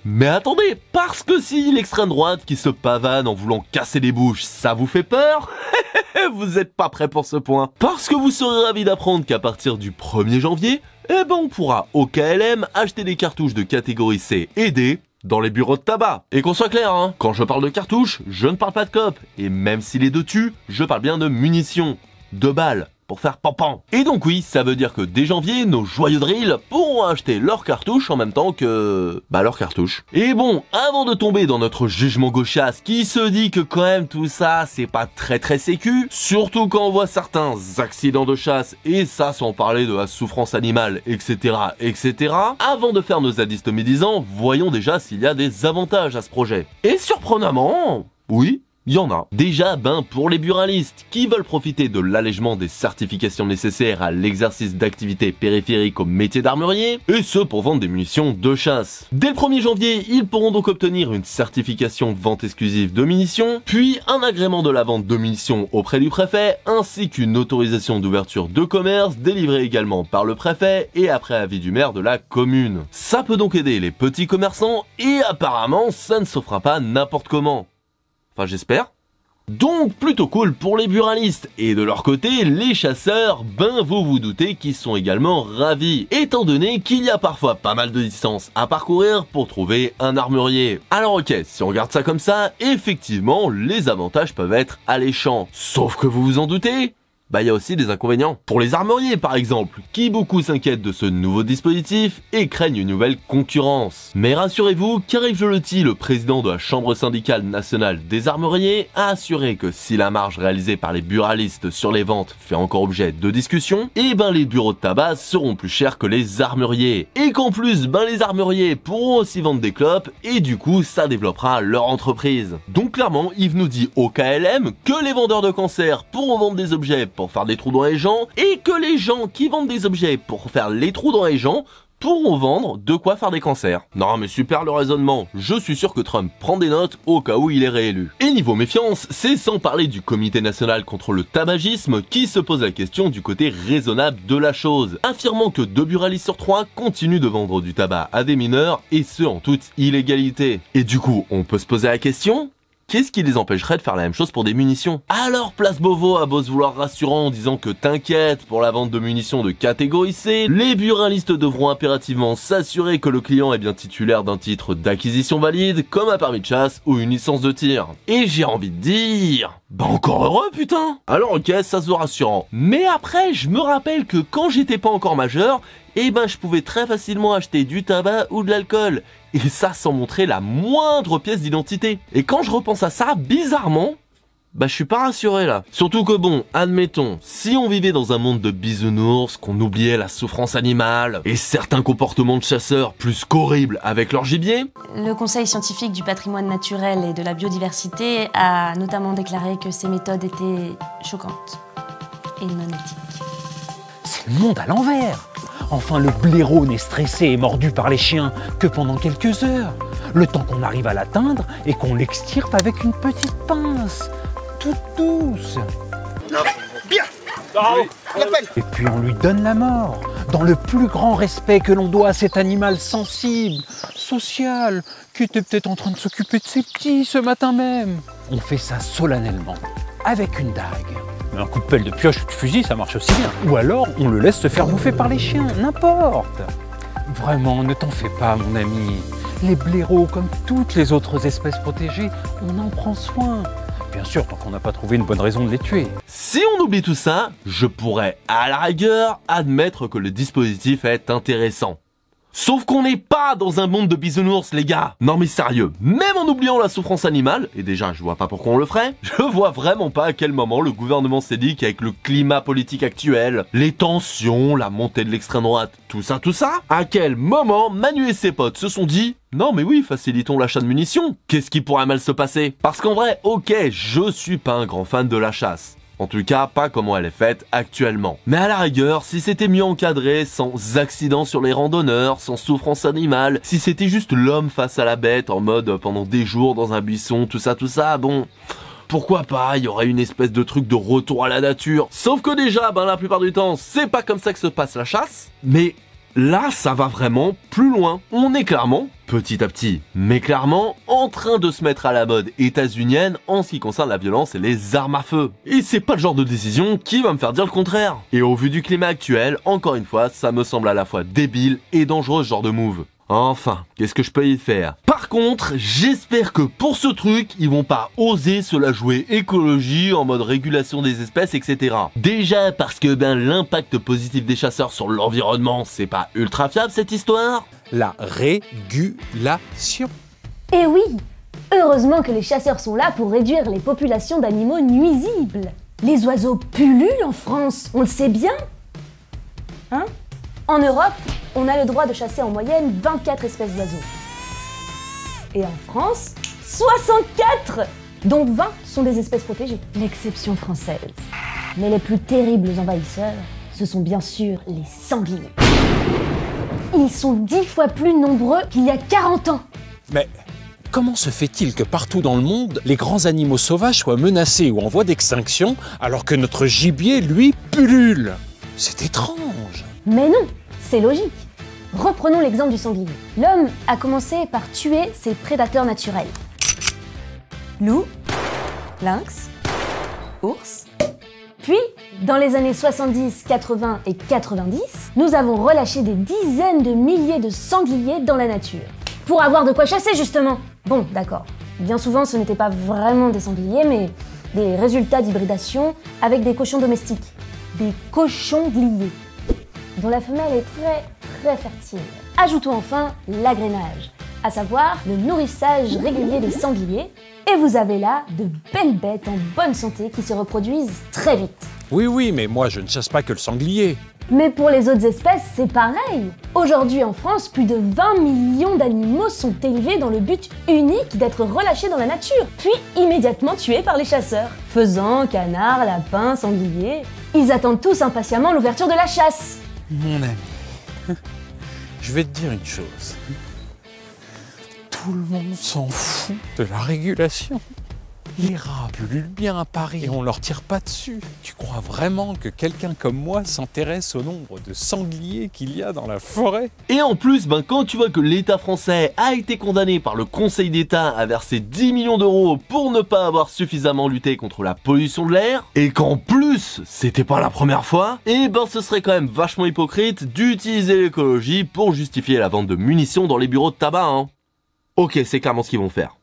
Mais attendez, parce que si l'extrême droite qui se pavane en voulant casser les bouches, ça vous fait peur? Vous êtes pas prêts pour ce point. Parce que vous serez ravis d'apprendre qu'à partir du 1er janvier, eh ben on pourra au KLM acheter des cartouches de catégorie C et D dans les bureaux de tabac. Et qu'on soit clair, hein, quand je parle de cartouches, je ne parle pas de copes. Et même si les deux tuent, je parle bien de munitions, de balles, pour faire pampan. Et donc oui, ça veut dire que dès janvier, nos joyeux drills pourront acheter leurs cartouches en même temps que... leurs cartouches. Et bon, avant de tomber dans notre jugement gauchasse qui se dit que quand même tout ça, c'est pas très sécu, surtout quand on voit certains accidents de chasse, et ça sans parler de la souffrance animale, etc., avant de faire nos zadistes médisants, voyons déjà s'il y a des avantages à ce projet. Et surprenamment, oui, il y en a. Déjà, pour les buralistes qui veulent profiter de l'allègement des certifications nécessaires à l'exercice d'activités périphériques au métier d'armurier, et ce pour vendre des munitions de chasse. Dès le 1er janvier, ils pourront donc obtenir une certification de vente exclusive de munitions, puis un agrément de la vente de munitions auprès du préfet, ainsi qu'une autorisation d'ouverture de commerce délivrée également par le préfet et après avis du maire de la commune. Ça peut donc aider les petits commerçants, et apparemment, ça ne se fera pas n'importe comment. Enfin, j'espère. Donc, plutôt cool pour les buralistes. Et de leur côté, les chasseurs, vous vous doutez qu'ils sont également ravis, étant donné qu'il y a parfois pas mal de distance à parcourir pour trouver un armurier. Alors ok, si on regarde ça comme ça, effectivement, les avantages peuvent être alléchants. Sauf que vous vous en doutez, il y a aussi des inconvénients. Pour les armuriers par exemple, qui beaucoup s'inquiètent de ce nouveau dispositif et craignent une nouvelle concurrence. Mais rassurez-vous, qu'Arrive Jolotti, le président de la Chambre syndicale nationale des armuriers, a assuré que si la marge réalisée par les buralistes sur les ventes fait encore objet de discussion, les bureaux de tabac seront plus chers que les armuriers. Et qu'en plus, les armuriers pourront aussi vendre des clopes et du coup, ça développera leur entreprise. Donc clairement, Yves nous dit au KLM que les vendeurs de cancer pourront vendre des objets pour faire des trous dans les gens, et que les gens qui vendent des objets pour faire les trous dans les gens pourront vendre de quoi faire des cancers. Non mais super le raisonnement, je suis sûr que Trump prend des notes au cas où il est réélu. Et niveau méfiance, c'est sans parler du Comité national contre le tabagisme qui se pose la question du côté raisonnable de la chose, affirmant que 2 buralistes sur 3 continuent de vendre du tabac à des mineurs, et ce en toute illégalité. Et du coup, on peut se poser la question, qu'est-ce qui les empêcherait de faire la même chose pour des munitions? Alors Place Beauvau a beau se vouloir rassurant en disant que t'inquiète, pour la vente de munitions de catégorie C, les buralistes devront impérativement s'assurer que le client est bien titulaire d'un titre d'acquisition valide, comme un permis de chasse ou une licence de tir. Et j'ai envie de dire... encore heureux putain! Alors ok, ça se veut rassurant. Mais après, je me rappelle que quand j'étais pas encore majeur, je pouvais très facilement acheter du tabac ou de l'alcool. Et ça sans montrer la moindre pièce d'identité. Et quand je repense à ça, bizarrement, je suis pas rassuré là. Surtout que bon, admettons, si on vivait dans un monde de bisounours, qu'on oubliait la souffrance animale, et certains comportements de chasseurs plus qu'horribles avec leur gibier. Le Conseil scientifique du patrimoine naturel et de la biodiversité a notamment déclaré que ces méthodes étaient choquantes et non éthiques. C'est le monde à l'envers. Enfin, le blaireau n'est stressé et mordu par les chiens que pendant quelques heures, le temps qu'on arrive à l'atteindre et qu'on l'extirpe avec une petite pince, toute douce. Non, bien. Et puis on lui donne la mort, dans le plus grand respect que l'on doit à cet animal sensible, social, qui était peut-être en train de s'occuper de ses petits ce matin même. On fait ça solennellement, avec une dague. Mais un coup de pelle de pioche ou de fusil, ça marche aussi bien. Ou alors, on le laisse se faire bouffer par les chiens, n'importe. Vraiment, ne t'en fais pas, mon ami. Les blaireaux, comme toutes les autres espèces protégées, on en prend soin. Bien sûr, tant qu'on n'a pas trouvé une bonne raison de les tuer. Si on oublie tout ça, je pourrais, à la rigueur, admettre que le dispositif est intéressant. Sauf qu'on n'est pas dans un monde de bisounours, les gars. Non mais sérieux, même en oubliant la souffrance animale, et déjà je vois pas pourquoi on le ferait, je vois vraiment pas à quel moment le gouvernement s'est dit qu'avec le climat politique actuel, les tensions, la montée de l'extrême droite, tout ça, à quel moment Manu et ses potes se sont dit « Non mais oui, facilitons l'achat de munitions, qu'est-ce qui pourrait mal se passer ?» Parce qu'en vrai, ok, je suis pas un grand fan de la chasse. En tout cas, pas comment elle est faite actuellement. Mais à la rigueur, si c'était mieux encadré, sans accidents sur les randonneurs, sans souffrance animale, si c'était juste l'homme face à la bête, en mode pendant des jours dans un buisson, tout ça, bon... Pourquoi pas, il y aurait une espèce de truc de retour à la nature. Sauf que déjà, la plupart du temps, c'est pas comme ça que se passe la chasse. Mais Là, ça va vraiment plus loin. On est clairement, petit à petit, mais clairement, en train de se mettre à la mode états-unienne en ce qui concerne la violence et les armes à feu. Et c'est pas le genre de décision qui va me faire dire le contraire. Et au vu du climat actuel, encore une fois, ça me semble à la fois débile et dangereux ce genre de move. Enfin, qu'est-ce que je peux y faire? Par contre, j'espère que pour ce truc, ils vont pas oser se la jouer écologie en mode régulation des espèces, etc. Déjà parce que l'impact positif des chasseurs sur l'environnement, c'est pas ultra fiable cette histoire. La régulation. Eh oui, heureusement que les chasseurs sont là pour réduire les populations d'animaux nuisibles. Les oiseaux pullulent en France, on le sait bien. Hein? En Europe, on a le droit de chasser en moyenne 24 espèces d'oiseaux. Et en France, 64, dont 20 sont des espèces protégées. L'exception française. Mais les plus terribles envahisseurs, ce sont bien sûr les sangliers. Ils sont 10 fois plus nombreux qu'il y a 40 ans. Mais comment se fait-il que partout dans le monde, les grands animaux sauvages soient menacés ou en voie d'extinction, alors que notre gibier, lui, pullule? C'est étrange. Mais non, c'est logique. Reprenons l'exemple du sanglier. L'homme a commencé par tuer ses prédateurs naturels. Loup, lynx, ours. Puis, dans les années 70, 80 et 90, nous avons relâché des dizaines de milliers de sangliers dans la nature. Pour avoir de quoi chasser, justement. Bon, d'accord. Bien souvent, ce n'étaient pas vraiment des sangliers, mais des résultats d'hybridation avec des cochons domestiques. Des cochons gliés, dont la femelle est très fertile. Ajoutons enfin l'agrénage, à savoir le nourrissage régulier des sangliers, et vous avez là de belles bêtes en bonne santé qui se reproduisent très vite. Oui, mais moi je ne chasse pas que le sanglier. Mais pour les autres espèces, c'est pareil. Aujourd'hui en France, plus de 20 millions d'animaux sont élevés dans le but unique d'être relâchés dans la nature, puis immédiatement tués par les chasseurs. Faisans, canards, lapins, sangliers, ils attendent tous impatiemment l'ouverture de la chasse. Mon ami, je vais te dire une chose. Tout le monde s'en fout de la régulation. Les rats pullulent bien à Paris et on leur tire pas dessus. Tu crois vraiment que quelqu'un comme moi s'intéresse au nombre de sangliers qu'il y a dans la forêt? Et en plus, quand tu vois que l'État français a été condamné par le Conseil d'État à verser 10 millions d'euros pour ne pas avoir suffisamment lutté contre la pollution de l'air, et qu'en plus, c'était pas la première fois, ce serait quand même vachement hypocrite d'utiliser l'écologie pour justifier la vente de munitions dans les bureaux de tabac, hein. Ok, c'est clairement ce qu'ils vont faire.